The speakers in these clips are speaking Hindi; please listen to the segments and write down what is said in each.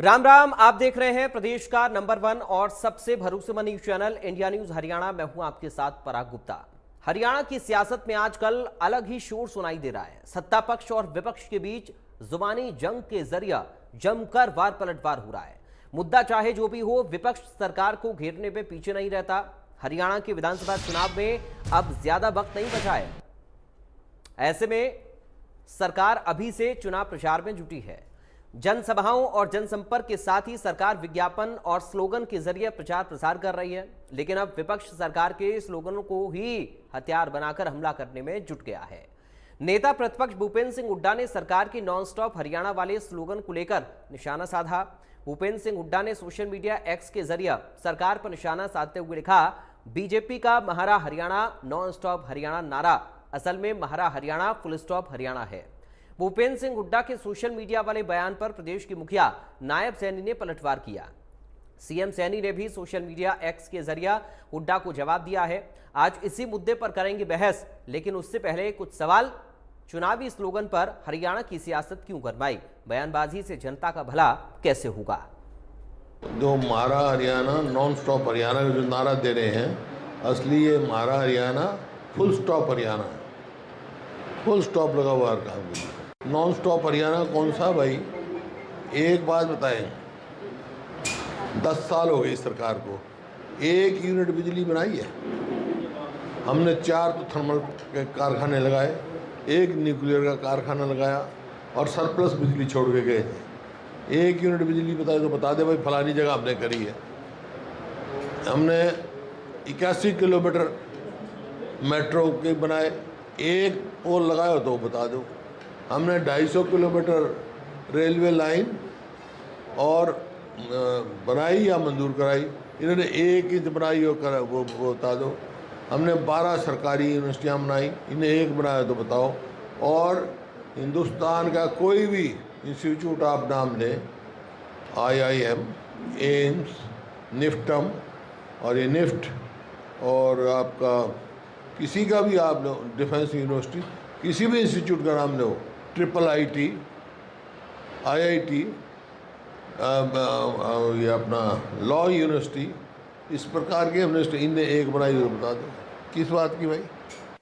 राम राम। आप देख रहे हैं प्रदेश का नंबर 1 और सबसे भरोसेमंद news channel India news Haryana. मैं हूं आपके साथ पराग गुप्ता। हरियाणा की सियासत में आजकल अलग ही शोर सुनाई दे रहा है। सत्ता पक्ष और विपक्ष के बीच जुबानी जंग के जरिए जमकर वार पलटवार हो रहा है। मुद्दा चाहे जो भी हो, विपक्ष सरकार को घेरने में पीछे नहीं रहता। हरियाणा के विधानसभा चुनाव में अब ज्यादा वक्त नहीं बचा है। ऐसे में सरकार अभी से चुनाव प्रचार में जुटी है। जनसभाओं और जनसंपर्क के साथ ही सरकार विज्ञापन और स्लोगन के जरिए प्रचार प्रसार कर रही है। लेकिन अब विपक्ष सरकार के स्लोगनों को ही हथियार बनाकर हमला करने में जुट गया है। नेता प्रतिपक्ष भूपेंद्र सिंह हुड्डा ने सरकार की नॉन स्टॉप हरियाणा वाले स्लोगन को लेकर निशाना साधा। भूपेंद्र सिंह हुड्डा ने सोशल मीडिया एक्स के जरिए सरकार पर निशाना साधते हुए लिखा, बीजेपी का महारा हरियाणा नॉन स्टॉप हरियाणा नारा असल में महारा हरियाणा फुल स्टॉप हरियाणा है। भूपेंद्र सिंह हुड्डा के सोशल मीडिया वाले बयान पर प्रदेश के मुखिया नायब सैनी ने पलटवार किया। सीएम सैनी ने भी सोशल मीडिया एक्स के जरिए हुड्डा को जवाब दिया है। आज इसी मुद्दे पर करेंगे बहस, लेकिन उससे पहले कुछ सवाल। चुनावी स्लोगन पर हरियाणा की सियासत क्यों गरमाई? बयानबाजी से जनता का भला कैसे होगा? जो मारा हरियाणा नॉन स्टॉप हरियाणा का जो नारा दे रहे हैं, असली ये मारा हरियाणा फुल स्टॉप हरियाणा है। फुल स्टॉप लगा हुआ हर काम के। नॉन स्टॉप हरियाणा कौन सा भाई? एक बात बताएं, 10 साल हो गए सरकार को, 1 यूनिट बिजली बनाई है? हमने 4 तो थर्मल के कारखाने लगाए, 1 न्यूक्लियर का कारखाना लगाया और सरप्लस बिजली छोड़ के गए थे। 1 यूनिट बिजली बताए तो बता दे भाई फलानी जगह हमने करी है। हमने 81 किलोमीटर मेट्रो के बनाए, 1 पोल लगाया तो बता दो। हमने 250 किलोमीटर रेलवे लाइन और बनाई या मंजूर कराई? इन्होंने 1 इंच बनाई और वो बता दो। हमने 12 सरकारी यूनिवर्सिटियाँ बनाई, इन्हें 1 बनाया तो बताओ। और हिंदुस्तान का कोई भी इंस्टीट्यूट आप नाम लें, IIM, एम्स, निफ्टम और ये निफ्ट और आपका किसी का भी आप लो, डिफेंस यूनिवर्सिटी, किसी भी इंस्टीट्यूट का नाम लो, IIIT, IIT, ये अपना लॉ यूनिवर्सिटी, इस प्रकार के हमने इनने 1 बनाई तो बता दो किस बात की भाई?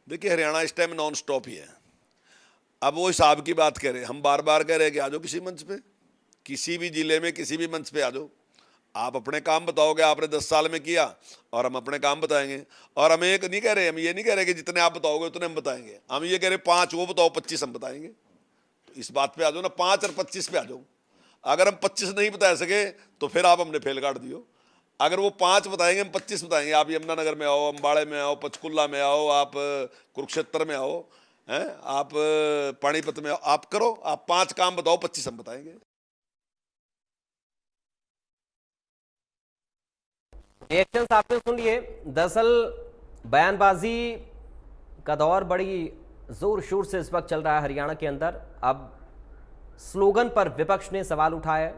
देखिए, हरियाणा इस टाइम नॉन स्टॉप ही है। अब वो हिसाब की बात करें, हम बार बार कह रहे हैं कि आ जाओ किसी मंच पे, किसी भी जिले में किसी भी मंच पे आ जाओ। आप अपने काम बताओगे, आपने 10 साल में किया, और हम अपने काम बताएंगे। और हम एक नहीं कह रहे, हम ये नहीं कह रहे कि जितने आप बताओगे उतने हम बताएंगे। हम ये कह रहे 5 वो बताओ, 25 हम बताएंगे। तो इस बात पे आ जाओ ना, 5 और 25 पे आ जाओ। अगर हम 25 नहीं बता सके तो फिर आप हमने फेल काट दियो। अगर वो 5 बताएंगे, हम 25 बताएंगे। आप यमुनानगर में आओ, अम्बाड़े में आओ, पंचकुला में आओ, आप कुरुक्षेत्र में आओ, हैं, आप पानीपत में आओ, आप करो, आप 5 काम बताओ, 25 हम बताएंगे। रिएक्शन आपने सुन लिए। दरअसल बयानबाजी का दौर बड़ी जोर शोर से इस वक्त चल रहा है हरियाणा के अंदर। अब स्लोगन पर विपक्ष ने सवाल उठाया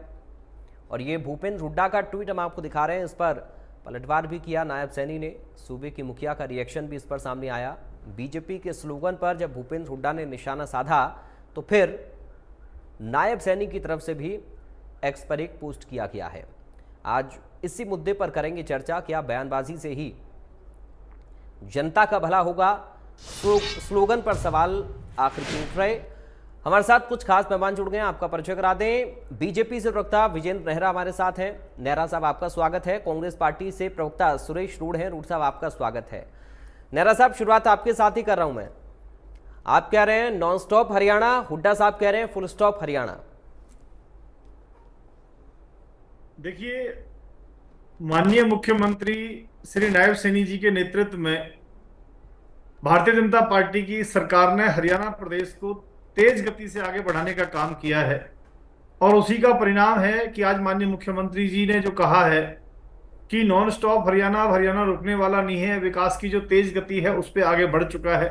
और ये भूपेंद्र हुड्डा का ट्वीट हम आपको दिखा रहे हैं। इस पर पलटवार भी किया नायब सैनी ने। सूबे की मुखिया का रिएक्शन भी इस पर सामने आया। बीजेपी के स्लोगन पर जब भूपेंद्र हुड्डा ने निशाना साधा तो फिर नायब सैनी की तरफ से भी एक्स पर एक पोस्ट किया गया है। आज इसी मुद्दे पर करेंगे चर्चा। क्या बयानबाजी से ही जनता का भला होगा? स्लोगन पर सवाल आखिर क्यों उठ रहे? हमारे साथ कुछ खास मेहमान जुड़ गए हैं, आपका परिचय करा दें। बीजेपी से प्रवक्ता विजेंद्र नेहरा हमारे साथ हैं। नेहरा साहब आपका स्वागत है। कांग्रेस पार्टी से प्रवक्ता सुरेश रूढ़ हैं। रूढ़ साहब आपका स्वागत है। नेहरा साहब, शुरुआत आपके साथ ही कर रहा हूं मैं। आप कह रहे हैं नॉन स्टॉप हरियाणा, हुड्डा साहब कह रहे हैं फुल स्टॉप हरियाणा। देखिए, माननीय मुख्यमंत्री श्री नायब सैनी जी के नेतृत्व में भारतीय जनता पार्टी की सरकार ने हरियाणा प्रदेश को तेज गति से आगे बढ़ाने का काम किया है और उसी का परिणाम है कि आज माननीय मुख्यमंत्री जी ने जो कहा है कि नॉन स्टॉप हरियाणा, हरियाणा रुकने वाला नहीं है, विकास की जो तेज गति है उस पर आगे बढ़ चुका है।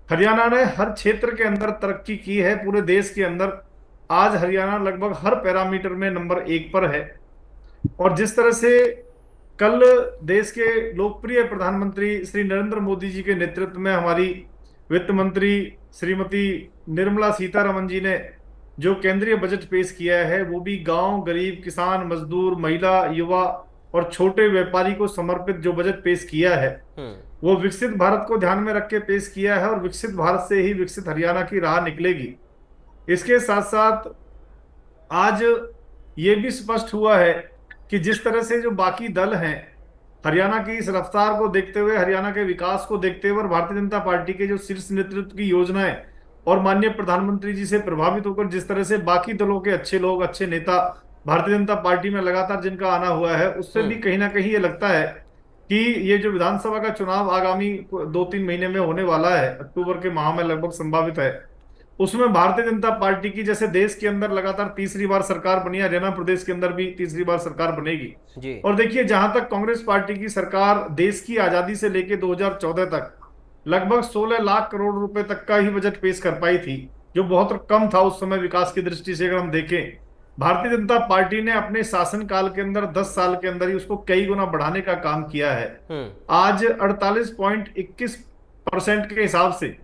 हरियाणा ने हर क्षेत्र के अंदर तरक्की की है। पूरे देश के अंदर आज हरियाणा लगभग हर पैरामीटर में नंबर 1 पर है। और जिस तरह से कल देश के लोकप्रिय प्रधानमंत्री श्री नरेंद्र मोदी जी के नेतृत्व में हमारी वित्त मंत्री श्रीमती निर्मला सीतारमण जी ने जो केंद्रीय बजट पेश किया है वो भी गांव, गरीब, किसान, मजदूर, महिला, युवा और छोटे व्यापारी को समर्पित जो बजट पेश किया है वो विकसित भारत को ध्यान में रख के पेश किया है, और विकसित भारत से ही विकसित हरियाणा की राह निकलेगी। इसके साथ साथ आज ये भी स्पष्ट हुआ है कि जिस तरह से जो बाकी दल हैं, हरियाणा की इस रफ्तार को देखते हुए, हरियाणा के विकास को देखते हुए और भारतीय जनता पार्टी के जो शीर्ष नेतृत्व की योजनाएं और माननीय प्रधानमंत्री जी से प्रभावित होकर जिस तरह से बाकी दलों के अच्छे लोग, अच्छे नेता भारतीय जनता पार्टी में लगातार जिनका आना हुआ है, उससे भी कहीं ना कहीं ये लगता है कि ये जो विधानसभा का चुनाव आगामी 2-3 महीने में होने वाला है, अक्टूबर के माह में लगभग संभावित है, उसमें भारतीय जनता पार्टी की जैसे देश के अंदर लगातार तीसरी बार सरकार बनी, हरियाणा प्रदेश के अंदर भी तीसरी बार सरकार बनेगी जी। और देखिए, जहां तक कांग्रेस पार्टी की सरकार देश की आजादी से लेकर 2014 तक लगभग 16 लाख करोड़ रुपए तक का ही बजट पेश कर पाई थी, जो बहुत कम था उस समय विकास की दृष्टि से। अगर हम देखें, भारतीय जनता पार्टी ने अपने शासन काल के अंदर 10 साल के अंदर ही उसको कई गुना बढ़ाने का काम किया है। आज 48.21% के हिसाब से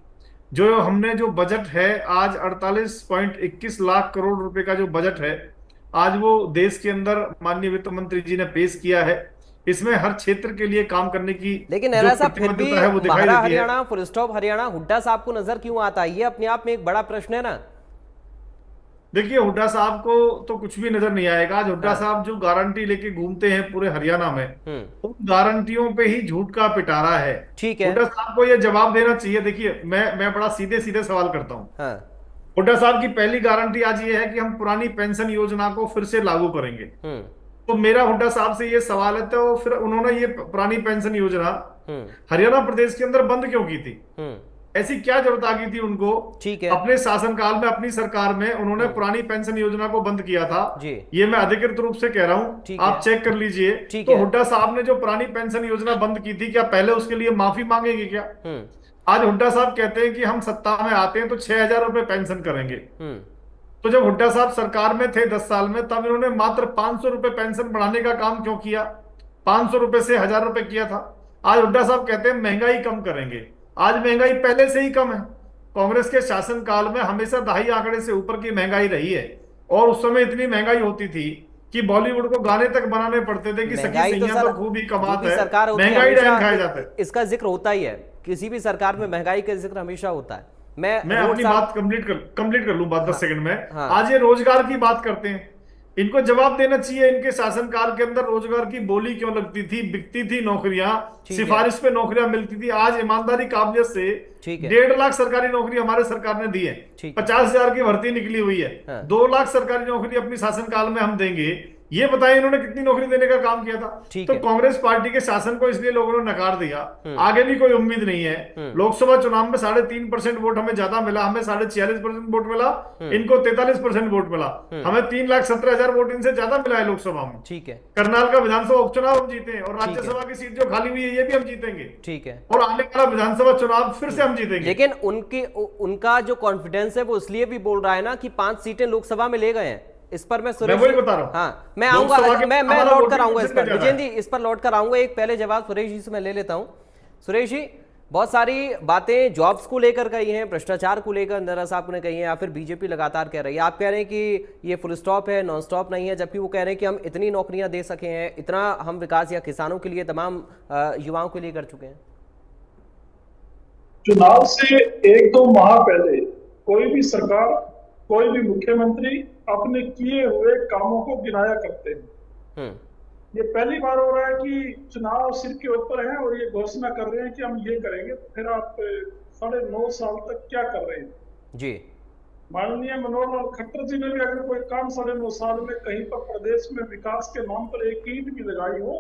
जो हमने जो बजट है, आज 48.21 लाख करोड़ रुपए का जो बजट है, आज वो देश के अंदर माननीय वित्त मंत्री जी ने पेश किया है। इसमें हर क्षेत्र के लिए काम करने की लेकिन जो ऐसा फिर भी प्रतिबद्धता है वो दिखाई महारा देती है। हरियाणा, फुल स्टॉप हरियाणा, हुड्डा साहब को नजर क्यों आता है? ये अपने आप में एक बड़ा प्रश्न है ना। देखिए, हुड्डा साहब को तो कुछ भी नजर नहीं आएगा। आज हुड्डा साहब जो गारंटी लेके घूमते हैं पूरे हरियाणा में, उन गारंटियों पे ही झूठ का पिटारा है। ठीक है, हुड्डा साहब को ये जवाब देना चाहिए। देखिए, मैं बड़ा सीधे सीधे सवाल करता हूँ। हाँ, हुड्डा साहब की पहली गारंटी आज ये है कि हम पुरानी पेंशन योजना को फिर से लागू करेंगे। तो मेरा हुड्डा साहब से ये सवाल है, तो फिर उन्होंने ये पुरानी पेंशन योजना हरियाणा प्रदेश के अंदर बंद क्यों की थी? ऐसी क्या जरूरत आ गई थी उनको? ठीक है, अपने शासनकाल में, अपनी सरकार में उन्होंने पुरानी पेंशन योजना को बंद किया था। ये मैं अधिकृत रूप से कह रहा हूं, आप चेक कर लीजिए। तो हुड्डा साहब ने जो पुरानी पेंशन योजना बंद की थी, क्या पहले उसके लिए माफी मांगेंगे क्या? आज हुड्डा साहब कहते हैं कि हम सत्ता में आते हैं तो 6,000 रुपए पेंशन करेंगे। तो जब हुड्डा साहब सरकार में थे 10 साल में, तब इन्होंने मात्र 500 रुपए पेंशन बढ़ाने का काम क्यों किया? 500 रुपए से 1,000 रुपए किया था। आज हुड्डा साहब कहते हैं महंगाई कम करेंगे। आज महंगाई पहले से ही कम है। कांग्रेस के शासनकाल में हमेशा दहाई आंकड़े से ऊपर की महंगाई रही है, और उस समय इतनी महंगाई होती थी कि बॉलीवुड को गाने तक बनाने पड़ते थे कि सखी सैया तो खूब ही कमात है, महंगाई डायन खाया जाता है। इसका जिक्र होता ही है, किसी भी सरकार में महंगाई का जिक्र हमेशा होता है। मैं अपनी बात कंप्लीट कर लूं, बात 10 सेकंड में। आज ये रोजगार की बात करते हैं, इनको जवाब देना चाहिए। इनके शासनकाल के अंदर रोजगार की बोली क्यों लगती थी, बिकती थी नौकरियां, सिफारिश पे नौकरियां मिलती थी। आज ईमानदारी काबिलियत से 1.5 लाख सरकारी नौकरी हमारे सरकार ने दी है, 50,000 की भर्ती निकली हुई है। 2 लाख सरकारी नौकरी अपनी शासनकाल में हम देंगे। ये बताइए इन्होंने कितनी नौकरी देने का काम किया था? तो कांग्रेस पार्टी के शासन को इसलिए लोगों ने नकार दिया। आगे भी कोई उम्मीद नहीं है। लोकसभा चुनाव में 3.5% वोट हमें ज्यादा मिला, हमें 46% वोट मिला, इनको 43% वोट मिला। हमें 3,17,000 वोट इनसे ज्यादा मिला है लोकसभा में। ठीक है, करनाल का विधानसभा उपचुनाव हम जीते हैं, और राज्यसभा की सीट जो खाली हुई है ये भी हम जीतेंगे। ठीक है, और आने वाला विधानसभा चुनाव फिर से हम जीतेंगे। लेकिन उनका जो कॉन्फिडेंस है वो इसलिए भी बोल रहा है ना कि 5 सीटें लोकसभा में ले गए हैं। इस पर मैं सुरेश, वही बता रहा हूं। हाँ, मैं आऊंगा, मैं लौट कर आऊंगा इस पर। विजय जी, इस पर लौट कर आऊंगा। एक पहले जवाब सुरेश जी से मैं ले लेता हूं। सुरेश जी, बहुत सारी बातें जॉब्स को लेकर कही हैं, भ्रष्टाचार को लेकर इंदिरा साहब ने कही है, या फिर बीजेपी लगातार कह रही है। आप कह रहे हैं कि ये फुल स्टॉप है, नॉन स्टॉप नहीं है, जबकि वो कह रहे हैं कि हम इतनी नौकरियां दे सके हैं, इतना हम विकास या किसानों के लिए, तमाम युवाओं के लिए कर चुके हैं। चुनाव से 1-2 माह पहले कोई भी सरकार, कोई भी मुख्यमंत्री अपने किए हुए कामों को गिनाया करते हैं। ये पहली बार हो रहा है कि चुनाव सिर के ऊपर है और ये घोषणा कर रहे हैं कि हम ये करेंगे। तो फिर आप 9.5 साल तक क्या कर रहे हैं जी? माननीय मनोहर लाल खट्टर जी ने भी अगर कोई काम 9.5 साल में कहीं पर प्रदेश में विकास के नाम पर एक ईंट भी लगाई हो,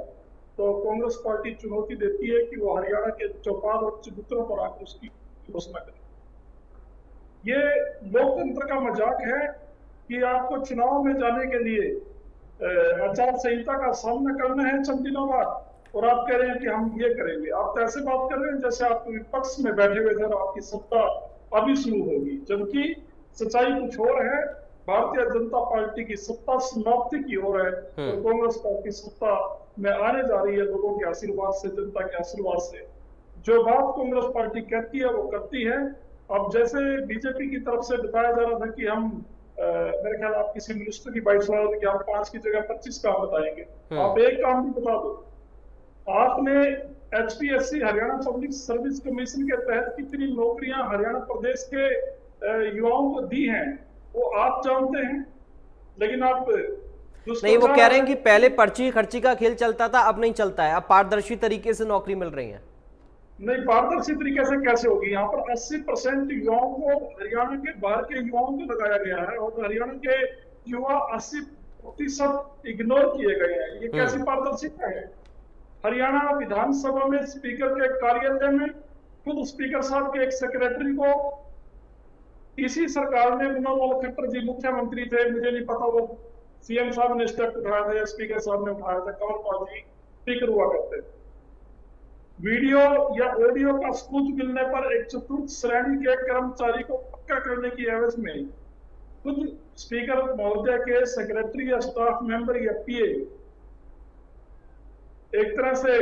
तो कांग्रेस पार्टी चुनौती देती है कि वो हरियाणा के चौपाल और चबूतरों पर आकर उसकी घोषणा करे। ये लोकतंत्र का मजाक है कि आपको चुनाव में जाने के लिए आचार संहिता का सामना करना है चंद दिनों बाद, और आप कह रहे हैं कि हम ये करेंगे। आप तो ऐसे बात कर रहे हैं जैसे आप विपक्ष में बैठे हुए थे और आपकी सत्ता अभी शुरू होगी, जबकि सच्चाई कुछ और है। भारतीय जनता पार्टी की सत्ता समाप्ति की ओर है और कांग्रेस पार्टी सत्ता में आने जा रही है, लोगों के आशीर्वाद से, जनता के आशीर्वाद से। जो बात कांग्रेस पार्टी कहती है वो करती है। अब जैसे बीजेपी की तरफ से बताया जा रहा था कि हम मेरे ख्याल आप किसी मिनिस्टर की 22,000 या 5 की जगह 25 काम बताएंगे। आप एक काम भी बता दो, आपने HPSC Haryana public service commission के तहत कितनी नौकरियां हरियाणा प्रदेश के युवाओं को दी हैं वो आप जानते हैं, लेकिन आप नहीं, वो कह रहे हैं कि पहले पर्ची खर्ची का खेल चलता था, अब नहीं चलता है, अब पारदर्शी तरीके से नौकरी मिल रही है। नहीं, पारदर्शी तरीके से कैसे होगी? यहाँ पर 80% युवाओं को हरियाणा के बाहर के युवाओं को लगाया गया है और हरियाणा के युवा 80% इग्नोर किए गए हैं। ये कैसी पारदर्शिता है? हरियाणा विधानसभा में स्पीकर के कार्यालय में खुद स्पीकर साहब के एक सेक्रेटरी को इसी सरकार में मनोहर खट्टर जी मुख्यमंत्री थे, मुझे नहीं पता वो CM साहब ने स्टेप उठाया था या स्पीकर साहब ने उठाया था, कंवरपाल जी स्पीकर हुआ करते थे। वीडियो या ऑडियो का सबूत मिलने पर एक चतुर्थ श्रेणी के कर्मचारी को पक्का करने की एवज में खुद स्पीकर महोदय के सेक्रेटरी या स्टाफ मेंबर या PA एक तरह से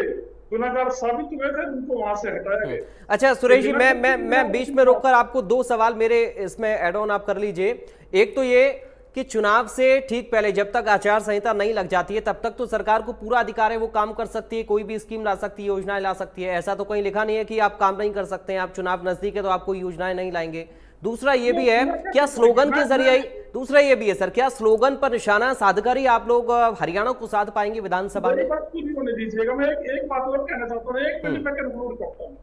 गुनाहगार साबित हुए थे, उनको वहां से हटाया गया। अच्छा सुरेश जी, मैं बीच में रोककर आपको 2 सवाल मेरे इसमें एड ऑन आप कर लीजिए। एक तो ये कि चुनाव से ठीक पहले जब तक आचार संहिता नहीं लग जाती है तब तक तो सरकार को पूरा अधिकार है, वो काम कर सकती है, कोई भी स्कीम ला सकती है, योजनाएं ला सकती है। ऐसा तो कहीं लिखा नहीं है कि आप काम नहीं कर सकते हैं, आप चुनाव नजदीक है तो आप कोई योजनाएं नहीं लाएंगे। दूसरा ये भी है, क्या स्लोगन के जरिए, दूसरा ये भी है सर, क्या स्लोगन पर निशाना साधकर ही आप लोग हरियाणा को साध पाएंगे विधानसभा में? बात पूरी होने दीजिएगा, मैं एक बात और कहना चाहता हूँ, एक मिनट में कंक्लूड करता हूँ।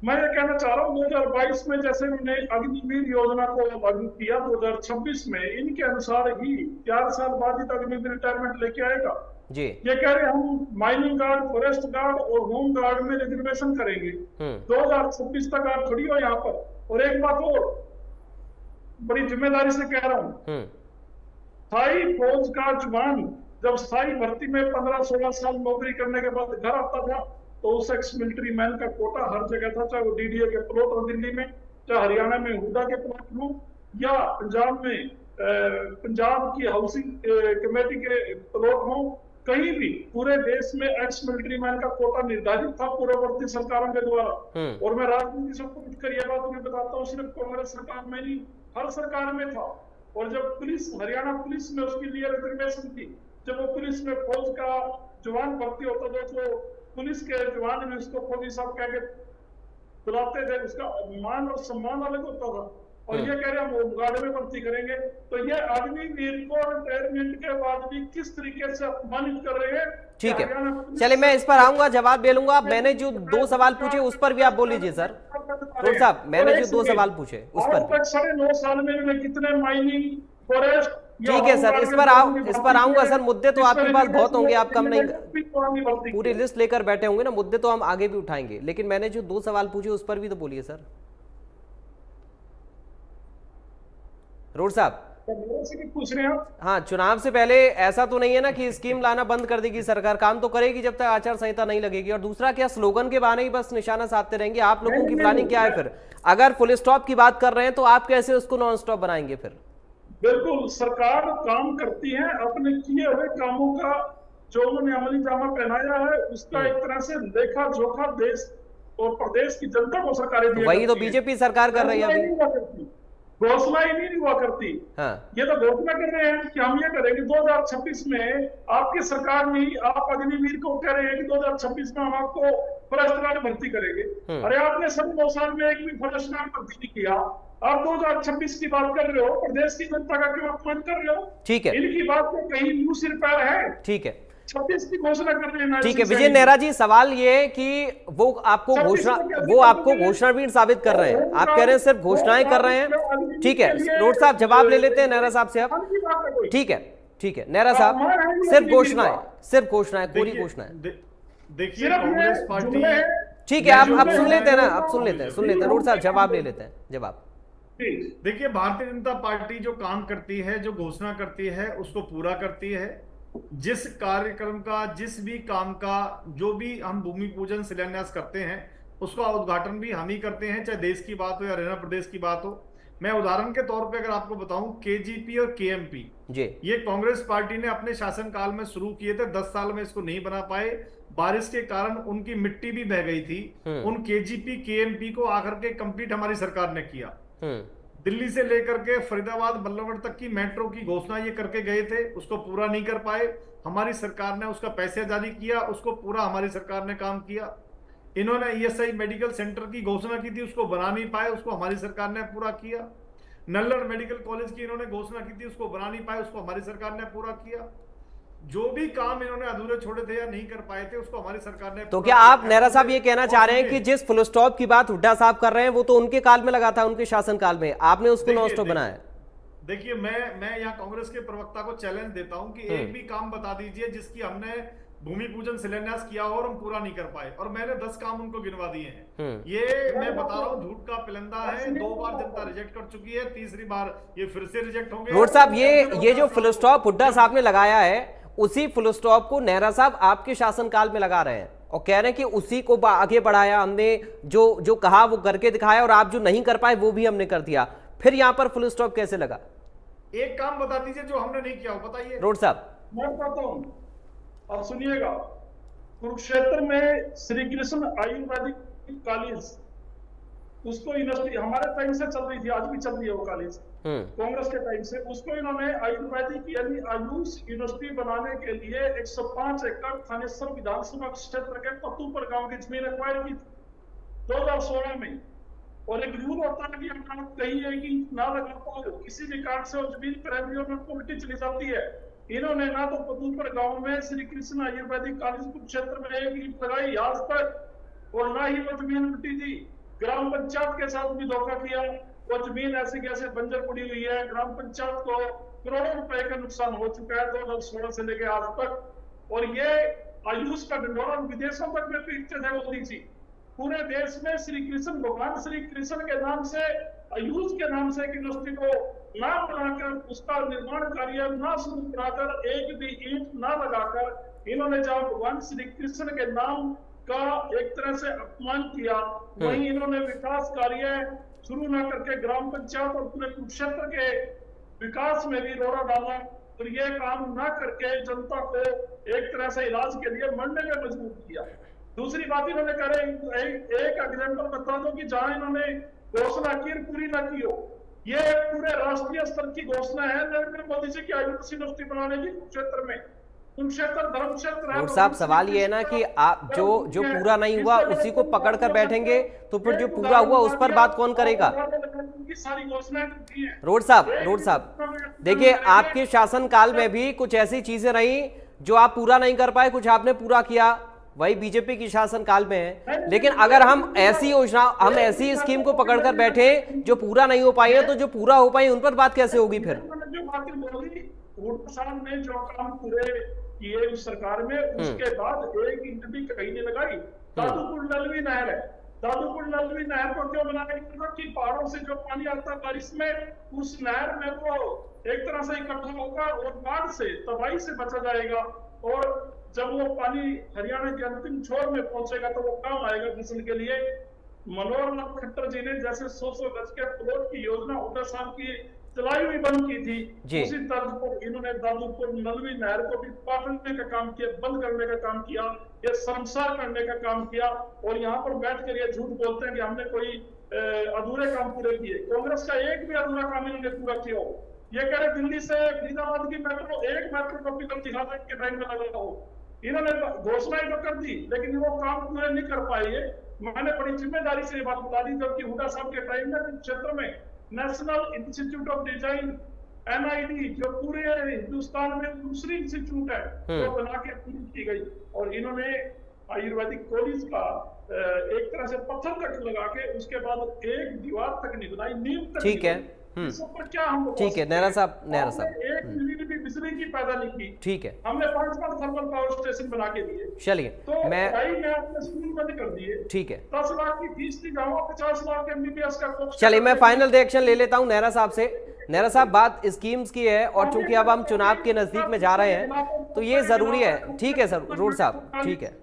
मैं ये कहना चाह रहा हूँ 2022 में जैसे हमने अग्निवीर योजना को लागू किया, 2026 में इनके अनुसार ही 4 साल बाद ही अग्निवीर रिटायरमेंट लेके आएगा जी। ये कह रहे हम माइनिंग गार्ड, फॉरेस्ट गार्ड और होम गार्ड में रिजर्वेशन करेंगे 2026 तक। आप थोड़ी हो यहाँ पर। और एक बात और बड़ी जिम्मेदारी से कह रहा हूँ, स्थायी फौज का जवान जब स्थायी भर्ती में 15-16 साल नौकरी करने के बाद घर आता था तो उस एक्स मिलिट्री मैन का कोटा हर जगह था, चाहे वो DDA के प्लॉट हो दिल्ली में, चाहे हरियाणा में हुडा के प्लॉट हो, या पंजाब में पंजाब की हाउसिंग कमेटी के प्लॉट हो, कहीं भी पूरे देश में एक्स मिलिट्री मैन का कोटा निर्धारित था पूर्ववर्ती सरकारों के द्वारा। और मैं राजनीति से कुछ कर ये बात मैं बताता हूँ, सिर्फ कांग्रेस सरकार में नहीं, हर सरकार में था। और जब पुलिस, हरियाणा पुलिस में उसके लिए रिजर्वेशन थी, जब वो पुलिस में फौज का जवान भर्ती होता था तो पुलिस के जवान में उसको फौजी साहब कह के बुलाते थे, उसका मान और सम्मान अलग होता था। और ये कह रहे हम होमगार्ड में भर्ती करेंगे, तो ये आदमी वीर को रिटायरमेंट के बाद भी किस तरीके से अपमानित कर रहे हैं। ठीक है, चलिए मैं इस पर आऊंगा, जवाब दे लूंगा। मैंने जो 2 सवाल पूछे उस पर भी आप बोल लीजिए सर। रोड साहब, मैंने जो 2 सवाल पूछे उस पर 9.5 साल में कितने माइनिंग, फॉरेस्ट। ठीक है सर, इस पर आऊंगा सर। मुद्दे तो आपके पास बहुत होंगे, आप कम नहीं, पूरी लिस्ट लेकर बैठे होंगे ना, मुद्दे तो हम आगे भी उठाएंगे, लेकिन मैंने जो 2 सवाल पूछे उस पर भी तो बोलिए सर। रोड साहब, पूछ रहे हैं आप? हाँ, चुनाव से पहले ऐसा तो नहीं है ना कि स्कीम लाना बंद कर देगी सरकार, काम तो करेगी जब तक आचार संहिता नहीं लगेगी। और दूसरा, क्या स्लोगन के बहाने ही बस निशाना साधते रहेंगे? आप लोगों की प्लानिंग क्या है फिर? अगर फुल स्टॉप की बात कर रहे हैं तो आप कैसे उसको नॉन स्टॉप बनाएंगे फिर? बिल्कुल, सरकार काम करती है, अपने किए हुए कामों का जो उन्होंने अमली जामा पहनाया है उसका एक तरह से लेखा जोखा देश और प्रदेश की जनता को सरकारें दिया। वही तो बीजेपी सरकार कर रही है अभी। घोषणा ही नहीं हुआ करती। ये तो घोषणा कर रहे हैं कि हम ये करेंगे 2026 में। आपकी सरकार में आप अग्निवीर को कह रहे हैं कि 2026 में हम आपको फॉरेस्ट गार्ड भर्ती करेंगे। अरे आपने सभी 9 साल में एक भी फॉरेस्ट गार्ड भर्ती नहीं किया, आप 2026 की बात कर रहे हो, प्रदेश की जनता का क्यों अपमान कर रहे हो? ठीक है, इनकी बात में कहीं मुंह सिर पैर है। ठीक है, 26 की घोषणा कर रहे हैं। ठीक है विजय नेहरा जी, सवाल ये कि वो आपको घोषणावीर साबित कर रहे हैं, आप कह रहे हैं सिर्फ घोषणाएं कर रहे हैं। ठीक है, रोड साहब जवाब ले लेते हैं नेहरा साहब से अब। ठीक है, ठीक है नेहरा साहब, सिर्फ घोषणाएं, पूरी घोषणाएं। देखिए कांग्रेस पार्टी, ठीक है, आप सुन लेते हैं ना, आप सुन लेते हैं रोड साहब, जवाब ले लेते हैं। जवाब देखिए, भारतीय जनता पार्टी जो काम करती है, जो घोषणा करती है, उसको पूरा करती है। जिस कार्यक्रम का, जिस भी काम का, जो भी हम भूमि पूजन शिलान्यास करते हैं उसका उद्घाटन भी हम ही करते हैं, चाहे देश की बात हो या हरियाणा प्रदेश की बात हो। मैं उदाहरण के तौर पे अगर आपको बताऊं, KGP और KMP ये कांग्रेस पार्टी ने अपने शासनकाल में शुरू किए थे, 10 साल में इसको नहीं बना पाए, बारिश के कारण उनकी मिट्टी भी बह गई थी। उन KGP KMP को आकर के कंप्लीट हमारी सरकार ने किया। दिल्ली से लेकर के फरीदाबाद बल्लभगढ़ तक की मेट्रो की घोषणा ये करके गए थे, उसको पूरा नहीं कर पाए। हमारी सरकार ने उसका पैसे जारी किया, उसको पूरा हमारी सरकार ने काम किया। इन्होंने ईएसआई मेडिकल सेंटर की घोषणा की थी, उसको बना नहीं पाए, उसको हमारी सरकार ने पूरा किया। नल्लड़ मेडिकल कॉलेज की इन्होंने घोषणा की थी, उसको बना नहीं पाए, उसको हमारी सरकार ने पूरा किया। जो भी काम इन्होंने अधूरे छोड़े थे या नहीं कर पाए थे, उसको हमारी सरकार ने तो क्या आप नेहरा साहब ये कहना चाह रहे हैं कि जिस फुल स्टॉप की बात हुड्डा साहब कर रहे हैं वो तो उनके काल में लगा था, उनके शासनकाल में, आपने उसको नॉन स्टॉप बनाया? देखिए, मैं यहाँ कांग्रेस के प्रवक्ता को चैलेंज देता हूं कि एक भी काम बता दीजिए जिसकी हमने भूमि पूजन शिलान्यास किया हो और हम पूरा नहीं कर पाए, और मैंने 10 काम उनको गिनवा दिए हैं। ये मैं बता रहा हूँ, झूठ का पिलंदा है। 2 बार जनता रिजेक्ट कर चुकी है, तीसरी बार ये फिर से रिजेक्ट होंगे। रोड साहब, ये जो फुल स्टॉप हुड्डा साहब ने लगाया है, उसी फुल स्टॉप को नेहरा साहब आपके शासनकाल में लगा रहे हैं और कह रहे हैं कि उसी को आगे बढ़ाया हमने, जो कहा वो करके दिखाया, और आप जो नहीं कर पाए वो भी हमने कर दिया। फिर यहाँ पर फुल स्टॉप कैसे लगा? एक काम बता दीजिए जो हमने नहीं किया हो, बताइए। रोड साहब, मैं बताता हूँ, अब सुनिएगा। कुरुक्षेत्र में श्री कृष्ण आयुर्वेदिक कॉलेज, उसको यूनिवर्सिटी हमारे टाइम से चल रही थी, आज भी चल रही है वो कॉलेज, कांग्रेस के टाइम से। उसको इन्होंने आयुर्वेदिक यानी आयुष यूनिवर्सिटी बनाने के लिए 105 एकड़ थानेश्वर विधानसभा क्षेत्र के पत्तूपर गांव की जमीन एक्वायर की 2016 में। और एक रूल होता है कि हम कही है कि ना लगा पाओ, किसी भी कारण से उस जमीन पर में उल्टी चली जाती है। इन्होंने ना तो पत्तूपर गांव में श्री कृष्ण आयुर्वेदिक कॉलेज कुरुक्षेत्र में एक ईंट लगाई आज तक, और ना ही वो जमीन उल्टी थी। ग्राम पंचायत के साथ भी धोखा किया, वो जमीन ऐसे कैसे बंजर पड़ी हुई है। ग्राम पंचायत को करोड़ों रुपए का नुकसान हो चुका है 2016 से लेकर आज तक। और ये आयुष का ढंढोरा विदेशों तक में पीटते थे मोदी जी। पूरे देश में श्री कृष्ण, भगवान श्री कृष्ण के नाम से, आयुष के नाम से एक यूनिवर्सिटी को ना बनाकर, उसका निर्माण कार्य ना शुरू कराकर, एक भी ईंट ना लगाकर, इन्होंने जहां भगवान श्री कृष्ण के नाम का एक तरह से अपमान किया, वहीं इन्होंने विकास कार्य शुरू न करके ग्राम पंचायत और पूरे कुरुक्षेत्र के विकास में भी रोड़ा डाला। और ये काम ना करके जनता को एक तरह से इलाज के लिए मरने में मजबूर किया। दूसरी बात इन्होंने करे, एक एग्जाम्पल बता दो कि जहां इन्होंने घोषणा की पूरी ना की हो। ये पूरे राष्ट्रीय स्तर की घोषणा है नरेंद्र मोदी जी की आयुष यूनिवर्सिटी बनाने की कुरुक्षेत्र में। कुरुक्षेत्र धर्म क्षेत्र है। साहब, सवाल ये है ना कि आप जो पूरा नहीं हुआ उसी को पकड़ कर बैठेंगे, तो फिर जो पूरा हुआ उस पर बात कौन करेगा? सारी घोषणाएं की हैं। रोड साहब, देखिए, आपके शासनकाल में भी कुछ ऐसी चीजें रही जो आप पूरा नहीं कर पाए, कुछ आपने पूरा किया, वही बीजेपी की शासनकाल में है। लेकिन अगर हम ऐसी योजना, हम ऐसी स्कीम को पकड़कर बैठे जो पूरा नहीं हो पाई है, तो जो पूरा हो पाई उन पर बात कैसे होगी? फिर जो बातें बोली, साहब ने जो काम पूरे किए उस सरकार में, उसके बाद एक इंच भी कहीं नहीं लगाई। दादूपुर नलवी नहर है, दादूपुर नलवी नहर को क्यों बनाया? कि पहाड़ों से जो पानी आता है बारिश में, उस नहर में वो एक तरह से इकट्ठा होगा और बाढ़ से, तबाही से बचा जाएगा। और जब वो पानी हरियाणा के अंतिम छोर में पहुंचेगा तो वो काम आएगा फसल के लिए। मनोहर लाल खट्टर जी ने जैसे 100 गज के प्लॉट की योजना हुड्डा साहब की चलाई हुई बंद की थी, उसी तर्ज पर इन्होंने दादूपुर नलवी नहर को भी पाटने का काम किया, बंद करने का काम किया, ये शर्मसार करने का काम किया। और यहाँ पर बैठ कर ये झूठ बोलते हैं कि हमने कोई अधूरे काम पूरे किए। कांग्रेस का एक भी अधूरा काम इन्होंने पूरा किया हो। ये कह रहे दिल्ली से फरीदाबाद की मेट्रो, एक मेट्रो को भी कम दिखा दो के टाइम में लगा हो। इन्होंने घोषणाएं तो कर दी, लेकिन वो काम पूरे नहीं कर पाए। मैंने बड़ी जिम्मेदारी से ये बात बता दी, जबकि हुड्डा साहब के टाइम में क्षेत्र में national institute of design NID, जो पूरे हिंदुस्तान में दूसरी इंस्टीट्यूट है, वो बना के पूरी की गई। और इन्होंने आयुर्वेदिक कॉलेज का एक तरह से पत्थर तक लगा के, उसके बाद एक दीवार तक नहीं बनाई, नींव तक। ठीक है, क्या हम ठीक है नेहरा साहब, एक यूनिट भी बिजली की पैदा नहीं की। ठीक है, हमने 5 थर्मल पावर स्टेशन बना के दिए। चलिए, तो मैं अपने स्कूल बंद कर दिए। ठीक है, 10 लाख की फीस थी, जाओ 50 लाख MBBS का कोर्स। चलिए, मैं फाइनल रिएक्शन ले लेता हूं नेहरा साहब से। नेहरा साहब, बात स्कीम्स की है और चूंकि अब हम चुनाव के नजदीक में जा रहे हैं तो ये जरूरी है। ठीक है सर, रोड साहब, ठीक है सर,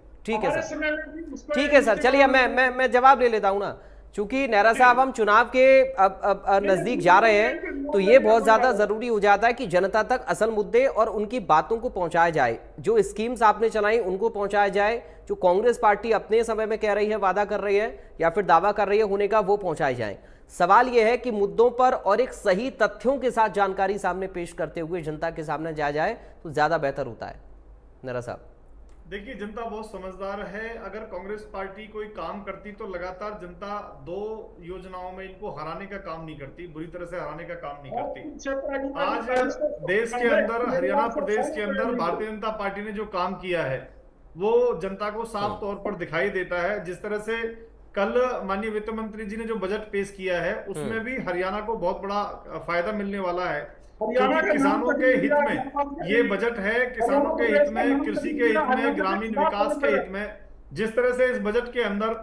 ठीक है सर। चलिए, मैं जवाब ले लेता हूं ना। चूंकि नेहरा साहब, हम चुनाव के अब नजदीक जा रहे हैं तो ये बहुत ज्यादा जरूरी हो जाता है कि जनता तक असल मुद्दे और उनकी बातों को पहुंचाया जाए। जो स्कीम्स आपने चलाई उनको पहुंचाया जाए, जो कांग्रेस पार्टी अपने समय में कह रही है, वादा कर रही है या फिर दावा कर रही है होने का, वो पहुंचाए जाए। सवाल यह है कि मुद्दों पर और एक सही तथ्यों के साथ जानकारी सामने पेश करते हुए जनता के सामने जाया जाए तो ज्यादा बेहतर होता है। नेहरा साहब, देखिए, जनता बहुत समझदार है। अगर कांग्रेस पार्टी कोई काम करती तो लगातार जनता 2 योजनाओं में इनको हराने का काम नहीं करती, बुरी तरह से हराने का काम नहीं करती। आज देश के अंदर, हरियाणा प्रदेश के अंदर भारतीय जनता पार्टी ने जो काम किया है वो जनता को साफ तौर पर दिखाई देता है। जिस तरह से कल माननीय वित्त मंत्री जी ने जो बजट पेश किया है उसमें भी हरियाणा को बहुत बड़ा फायदा मिलने वाला है, क्योंकि किसानों के हित में ये बजट है। किसानों के हित में, कृषि के हित में, ग्रामीण विकास के हित में। जिस तरह से इस बजट के अंदर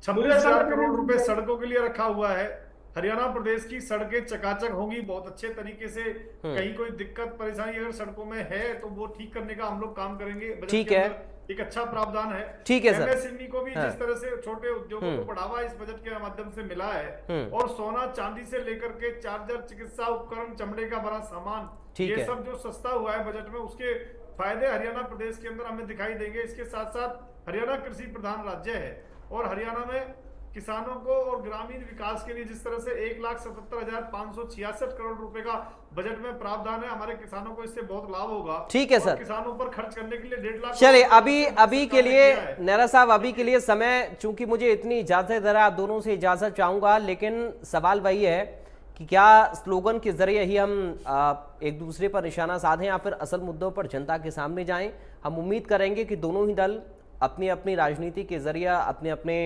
26,000 करोड़ रुपए सड़कों के लिए रखा हुआ है, हरियाणा प्रदेश की सड़कें चकाचक होंगी बहुत अच्छे तरीके से। कहीं कोई दिक्कत परेशानी अगर सड़कों में है तो वो ठीक करने का हम लोग काम करेंगे। ठीक है, एक अच्छा प्रावधान है। ठीक है सर। एमएसएमई को भी जिस तरह से छोटे उद्योगों को बढ़ावा इस बजट के माध्यम से मिला है, और सोना चांदी से लेकर के चार्जर, चिकित्सा उपकरण, चमड़े का बड़ा सामान, ये सब जो सस्ता हुआ है बजट में, उसके फायदे हरियाणा प्रदेश के अंदर हमें दिखाई देंगे। इसके साथ साथ हरियाणा कृषि प्रधान राज्य है और हरियाणा में किसानों को और ग्रामीण विकास के लिए जिस तरह से 1,77,566 करोड़ रुपए का बजट में प्रावधान है, हमारे किसानों को इससे बहुत लाभ होगा। ठीक है सर, किसानों पर खर्च करने के लिए 1.5 लाख। चलिए, अभी के लिए नेहरा साहब, अभी के लिए समय, चूंकि मुझे इतनी इजाजत है, आप दोनों से इजाजत चाहूंगा, लेकिन सवाल वही है कि क्या स्लोगन के जरिए ही हम एक दूसरे पर निशाना साधें या फिर असल मुद्दों पर जनता के सामने जाएं। हम उम्मीद करेंगे कि दोनों ही दल अपनी अपनी राजनीति के जरिए, अपने अपने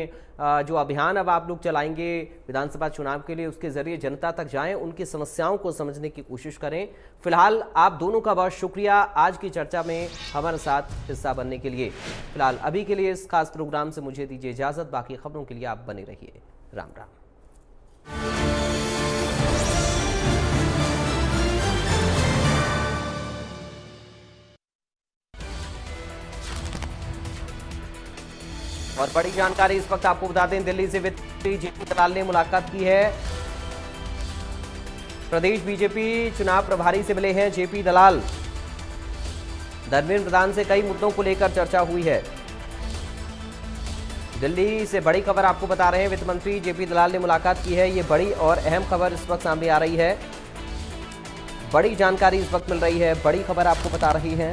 जो अभियान अब आप लोग चलाएंगे विधानसभा चुनाव के लिए, उसके जरिए जनता तक जाएं, उनकी समस्याओं को समझने की कोशिश करें। फिलहाल आप दोनों का बहुत शुक्रिया आज की चर्चा में हमारे साथ हिस्सा बनने के लिए। फिलहाल अभी के लिए इस खास प्रोग्राम से मुझे दीजिए इजाजत। बाकी खबरों के लिए आप बने रहिए। राम राम। और बड़ी जानकारी इस वक्त आपको बता दें, दिल्ली से वित्त मंत्री जेपी दलाल ने मुलाकात की है। प्रदेश बीजेपी चुनाव प्रभारी से मिले हैं जेपी दलाल। धर्मेंद्र प्रधान से कई मुद्दों को लेकर चर्चा हुई है। दिल्ली से बड़ी खबर आपको बता रहे हैं, वित्त मंत्री जेपी दलाल ने मुलाकात की है। ये बड़ी और अहम खबर इस वक्त सामने आ रही है। बड़ी जानकारी इस वक्त मिल रही है, बड़ी खबर आपको बता रही है।